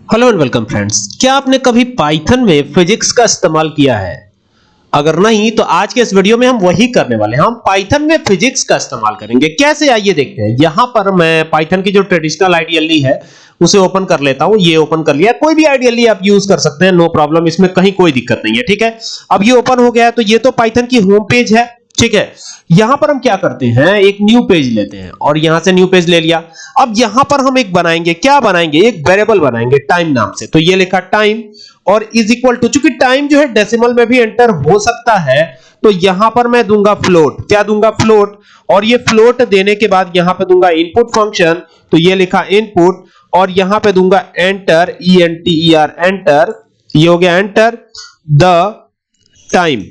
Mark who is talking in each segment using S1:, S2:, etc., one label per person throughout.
S1: Hello and welcome friends. क्या आपने कभी पाइथन में फिजिक्स का इस्तेमाल किया है? अगर नहीं तो आज के इस वीडियो में हम वही करने वाले हैं। हम पाइथन में फिजिक्स का इस्तेमाल करेंगे। कैसे, आइए देखते हैं। यहां पर मैं पाइथन की जो ट्रेडिशनल आईडीएलई है उसे ओपन कर लेता हूं। ये ओपन कर लिया। कोई भी आईडीएलई आप यूज कर सकते हैं, नो प्रॉब्लम, इसमें कहीं कोई दिक्कत नहीं है। ठीक है, अब ये ओपन हो गया है। तो ये तो पाइथन की होम पेज है। ठीक है, यहां पर हम क्या करते हैं, एक न्यू पेज लेते हैं और यहां से न्यू पेज ले लिया। अब यहां पर हम एक बनाएंगे, क्या बनाएंगे, एक वेरिएबल बनाएंगे टाइम नाम से। तो ये लिखा टाइम और इज इक्वल टू, चूंकि टाइम जो है डेसिमल में भी एंटर हो सकता है, तो यहां पर मैं दूंगा फ्लोट। क्या दूंगा? फ्लोट। और ये फ्लोट देने के बाद यहां पे दूंगा इनपुट फंक्शन। तो ये लिखा इनपुट और यहां पे दूंगा एंटर, ENTER, एंटर। ये हो गया एंटर द टाइम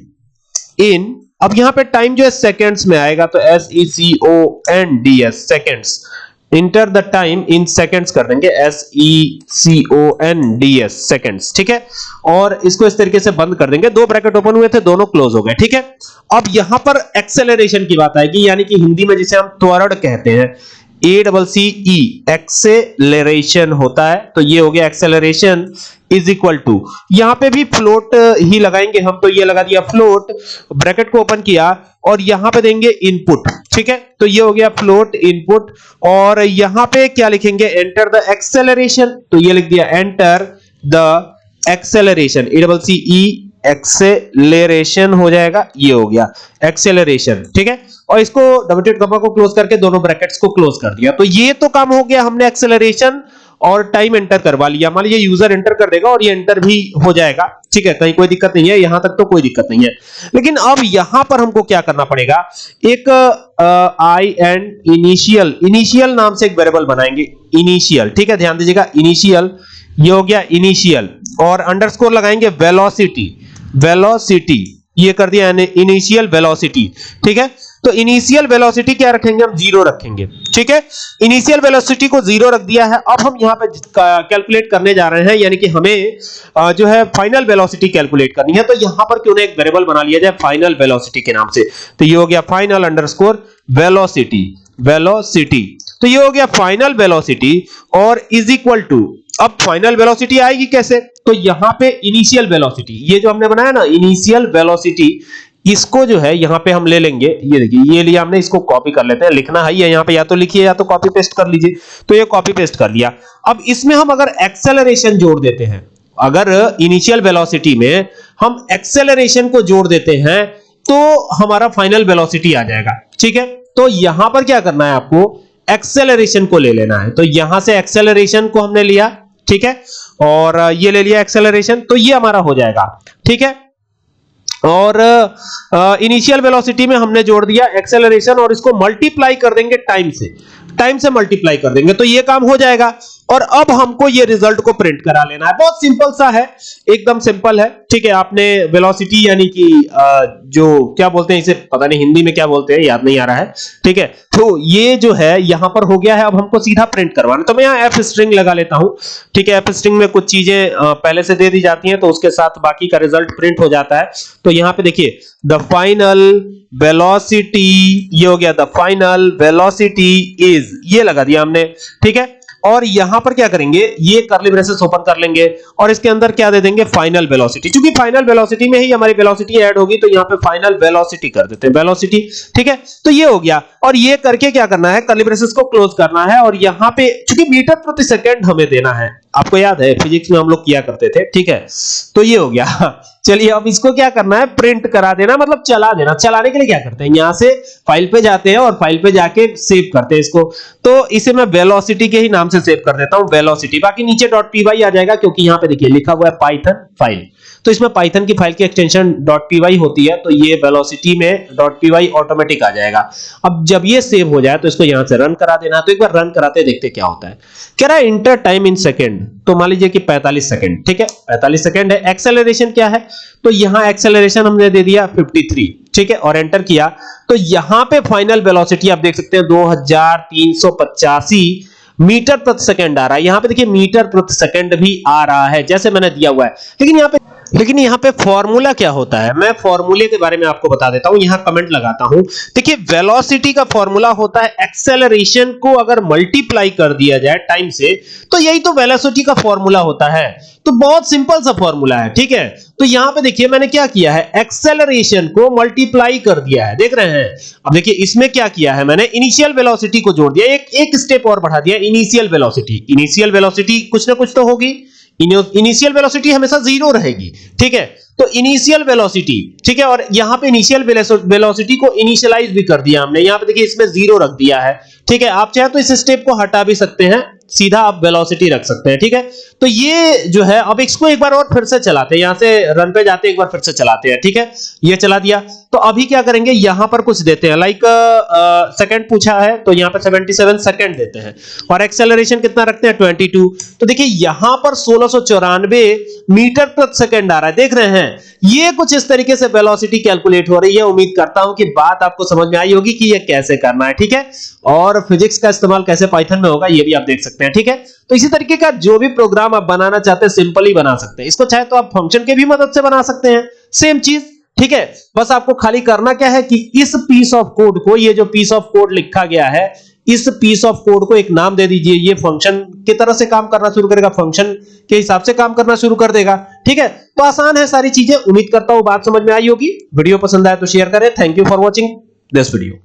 S1: इन। अब यहां पे टाइम जो है सेकंड्स में आएगा, तो SECONDS, seconds. Enter the time in seconds कर देंगे, SECONDS, सेकंड्स। ठीक है, और इसको इस तरीके से बंद कर देंगे। दो ब्रैकेट ओपन हुए थे, दोनों क्लोज हो गए। ठीक है, अब यहां पर एक्सेलरेशन की बात आएगी, यानी कि हिंदी में जिसे हम त्वरण कहते हैं, ACCE, एक्सेलरेशन होता है। तो ये हो गया एक्सेलरेशन इज इक्वल टू, यहां पे भी फ्लोट ही लगाएंगे हम। तो ये लगा दिया फ्लोट, ब्रैकेट को ओपन किया और यहां पे देंगे इनपुट। ठीक है, तो ये हो गया फ्लोट इनपुट और यहां पे क्या लिखेंगे, एंटर द एक्सेलरेशन। तो ये लिख दिया enter the acceleration, ACCE, acceleration हो जाएगा। ये हो गया एक्सेलरेशन। ठीक है, और इसको डबल टिक कमा को क्लोज करके दोनों ब्रैकेट्स को क्लोज कर दिया। तो ये तो काम हो गया, हमने एक्सेलरेशन और टाइम एंटर करवा लिया। मान लीजिए यूजर एंटर कर देगा और ये एंटर भी हो जाएगा। ठीक है, कहीं कोई दिक्कत नहीं है, यहां तक तो कोई दिक्कत नहीं है। लेकिन अब यहां पर हमको क्या करना पड़ेगा, एक आई एंड इनिशियल नाम से एक वेरिएबल बनाएंगे, इनिशियल। ठीक है, ध्यान दीजिएगा, इनिशियल। ये हो गया इनिशियल और अंडरस्कोर लगाएंगे वेलोसिटी, ये कर दिया इनिशियल वेलोसिटी। ठीक है, तो इनिशियल वेलोसिटी क्या रखेंगे, हम 0 रखेंगे। ठीक है, इनिशियल वेलोसिटी को 0 रख दिया है। अब हम यहां पे कैलकुलेट करने जा रहे हैं, यानी कि हमें जो है फाइनल वेलोसिटी कैलकुलेट करनी है। तो यहां पर क्यों ना एक वेरिएबल बना लिया जाए फाइनल वेलोसिटी के नाम से। तो ये हो गया फाइनल अंडरस्कोर वेलोसिटी। तो ये हो गया फाइनल वेलोसिटी और इज इक्वल टू, अब फाइनल वेलोसिटी आएगी कैसे, तो यहां पे इनिशियल वेलोसिटी, ये जो हमने बनाया ना इनिशियल वेलोसिटी, इसको जो है यहां पे हम ले लेंगे। ये देखिए, ये लिया हमने, इसको कॉपी कर लेते हैं। लिखना है यहां पे, या तो लिखिए या तो कॉपी पेस्ट कर लीजिए। तो ये कॉपी पेस्ट कर लिया। अब इसमें हम अगर एक्सेलरेशन जोड़ देते हैं, अगर इनिशियल वेलोसिटी में हम एक्सेलरेशन को जोड़ देते हैं तो हमारा फाइनल वेलोसिटी आ जाएगा। ठीक है, तो यहां पर क्या करना है, आपको एक्सेलरेशन को ले लेना है। तो यहां से एक्सेलरेशन को हमने लिया। ठीक है, और ये ले लिया एक्सेलरेशन, तो ये हमारा हो जाएगा। ठीक है, और इनिशियल वेलोसिटी में हमने जोड़ दिया एक्सेलरेशन और इसको मल्टीप्लाई कर देंगे टाइम से मल्टीप्लाई कर देंगे, तो ये काम हो जाएगा। और अब हमको ये रिजल्ट को प्रिंट करा लेना है। बहुत सिंपल सा है, एकदम सिंपल है। ठीक है, आपने वेलोसिटी यानी कि जो क्या बोलते हैं इसे, पता नहीं हिंदी में क्या बोलते हैं, याद नहीं आ रहा है। ठीक है, तो ये जो है यहां पर हो गया है। अब हमको सीधा प्रिंट करवाना, तो मैं यहां एफ स्ट्रिंग लगा लेता हूं। ठीक है, एफ स्ट्रिंग में कुछ चीजें पहले से दे दी जाती हैं, तो उसके साथ बाकी का रिजल्ट प्रिंट हो जाता है। तो यहां पे देखिए, द फाइनल वेलोसिटी, ये हो गया द फाइनल वेलोसिटी इज, ये लगा दिया हमने। ठीक है, और यहां पर क्या करेंगे, ये कर्ली ब्रेसेस ओपन कर लेंगे और इसके अंदर क्या दे देंगे, फाइनल वेलोसिटी। क्योंकि फाइनल वेलोसिटी में ही हमारी वेलोसिटी ऐड होगी, तो यहां पे फाइनल वेलोसिटी कर देते हैं, वेलोसिटी। ठीक है, तो ये हो गया। और ये करके क्या करना है, कर्ली ब्रेसेस को क्लोज करना है और यहां पे चूंकि मीटर प्रति सेकंड हमें देना है, आपको याद है फिजिक्स में हम लोग किया करते थे। ठीक है, तो ये हो गया। चलिए, अब इसको क्या करना है, प्रिंट करा देना, मतलब चला देना। चलाने के लिए क्या करते हैं, यहां से फाइल पे जाते हैं और फाइल पे जाके सेव करते हैं इसको। तो इसे मैं वेलोसिटी के ही नाम से सेव कर देता हूं, वेलोसिटी। बाकी नीचे .py आ जाएगा, क्योंकि यहां पे देखिए लिखा हुआ है पाइथन फाइल, तो इसमें पाइथन की फाइल की एक्सटेंशन .py होती है, तो ये वेलोसिटी में .py ऑटोमेटिक आ जाएगा। अब जब ये सेव हो जाए तो इसको यहां से रन करा देना। तो एक बार रन कराते देखते क्या होता है। कह रहा है इंटर टाइम इन सेकंड, तो मान लीजिए कि 45 सेकंड। ठीक है, 45 सेकंड है। एक्सेलरेशन क्या है, तो यहां एक्सेलरेशन हमने दे दिया 53। ठीक है, और एंटर किया तो यहां पे फाइनल वेलोसिटी आप देख सकते हैं 2385 मीटर प्रति सेकंड आ रहा है। यहां पे देखिए मीटर प्रति सेकंड भी आ रहा है, जैसे मैंने दिया हुआ है। लेकिन यहां पे लेकिन यहाँ पे फॉर्मूला क्या होता है, मैं फॉर्मूले के बारे में आपको बता देता हूं, यहाँ कमेंट लगाता हूं। देखिए वेलोसिटी का फॉर्मूला होता है एक्सेलरेशन को अगर मल्टीप्लाई कर दिया जाए टाइम से, तो यही तो वेलोसिटी का फॉर्मूला होता है। तो बहुत सिंपल सा फॉर्मूला है, ठीक है। तो यहां पे देखिए मैंने क्या किया है, एक्सेलरेशन को मल्टीप्लाई कर दिया है, देख रहे हैं। अब देखिए इसमें क्या किया है मैंने, इनिशियल वेलोसिटी को जोड़ दिया, एक स्टेप और बढ़ा दिया। इनिशियल वेलोसिटी कुछ ना कुछ तो होगी, इनिशियल वेलोसिटी हमेशा जीरो रहेगी, ठीक है। तो इनिशियल वेलोसिटी, ठीक है, और यहां पे इनिशियल वेलोसिटी को इनिशियलाइज भी कर दिया हमने, यहां पे देखिए इसमें जीरो रख दिया है, ठीक है। आप चाहे तो इस स्टेप को हटा भी सकते हैं, सीधा आप वेलोसिटी रख सकते हैं, ठीक है। तो ये जो है, अब इसको एक बार और फिर से चलाते हैं, यहां से रन पे जाते हैं, एक बार फिर से चलाते हैं, ठीक है। ये चला दिया, तो अभी क्या करेंगे, यहां पर कुछ देते हैं, लाइक सेकंड पूछा है तो यहां पर 77 सेकंड देते हैं, और एक्सेलरेशन कितना रखते हैं 22। तो देखिए यहां पर 1694 मीटर प्रति सेकंड आ रहा है, देख रहे हैं। ये कुछ इस तरीके से वेलोसिटी कैलकुलेट हो रही है। उम्मीद करता हूं कि बात आपको समझ में आई होगी कि ये कैसे करना है, ठीक है। और फिजिक्स का इस्तेमाल कैसे पाइथन में होगा ये भी आप देख सकते हैं, ठीक है। तो इसी तरीके का जो भी प्रोग्राम आप बनाना चाहते हैं सिंपली बना सकते हैं। इसको चाहे तो आप फंक्शन के भी मदद से बना सकते हैं, सेम चीज, ठीक है। बस आपको खाली करना क्या है कि इस पीस ऑफ कोड को, ये जो पीस ऑफ कोड लिखा गया है, इस पीस ऑफ कोड को एक नाम दे दीजिए। ये फंक्शन की तरह से काम करना शुरू करेगा, फंक्शन के हिसाब से काम करना शुरू कर देगा, ठीक है। तो आसान है सारी चीजें। उम्मीद करता हूं बात समझ में आई होगी। वीडियो पसंद आए तो शेयर करें। Thank you for watching this video.